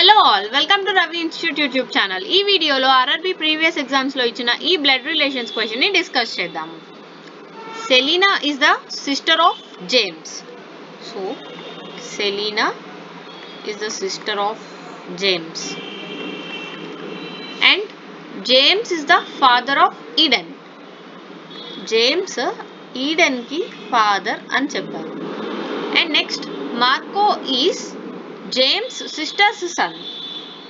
Hello all, welcome to Ravi institute YouTube channel. ఈ వీడియోలో RRB previous ఎగ్జామ్స్లో ఇచ్చిన ఈ బ్లడ్ రిలేషన్స్ క్వశ్చన్ని డిస్కస్ చేద్దాము. Selina is the sister of James. So Selina is the sister of James and James is the father of Eden. James ఈడెన్కి father అని చెప్పారు. And next Marco is James sister's son.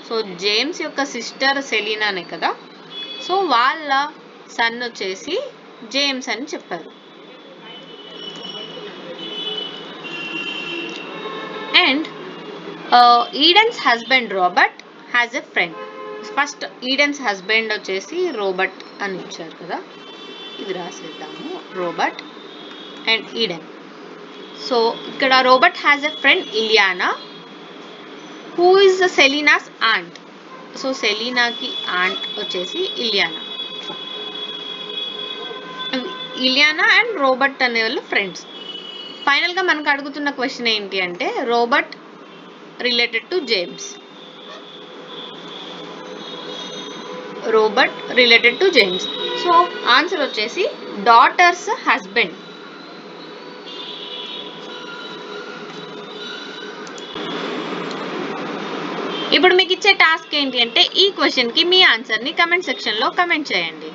So James యొక్క sister సెలీనానే కదా, so వాళ్ళ son వచ్చేసి James అని చెప్పారు. And Eden's husband Robert has a friend. First Eden's husband వచ్చేసి రోబర్ట్ అని ఇచ్చారు కదా, ఇది రాసేద్దాము, రోబర్ట్ అండ్ ఈడెన్. సో ఇక్కడ Robert has a friend Iliana who is Selina's aunt. So సెలీనాకి ఆంట్ వచ్చేసి ఇలియానా. ఇలియానా అండ్ రోబర్ట్ అనే వాళ్ళు ఫ్రెండ్స్. ఫైనల్గా మనకు అడుగుతున్న క్వశ్చన్ ఏంటి అంటే Robert related to James. Robert related to James. So answer వచ్చేసి డాటర్స్ హస్బెండ్. ఇప్పుడు మీకు ఇచ్చే టాస్క్ ఏంటి అంటే ఈ క్వశ్చన్కి మీ ఆన్సర్ని కమెంట్ సెక్షన్లో కమెంట్ చేయండి.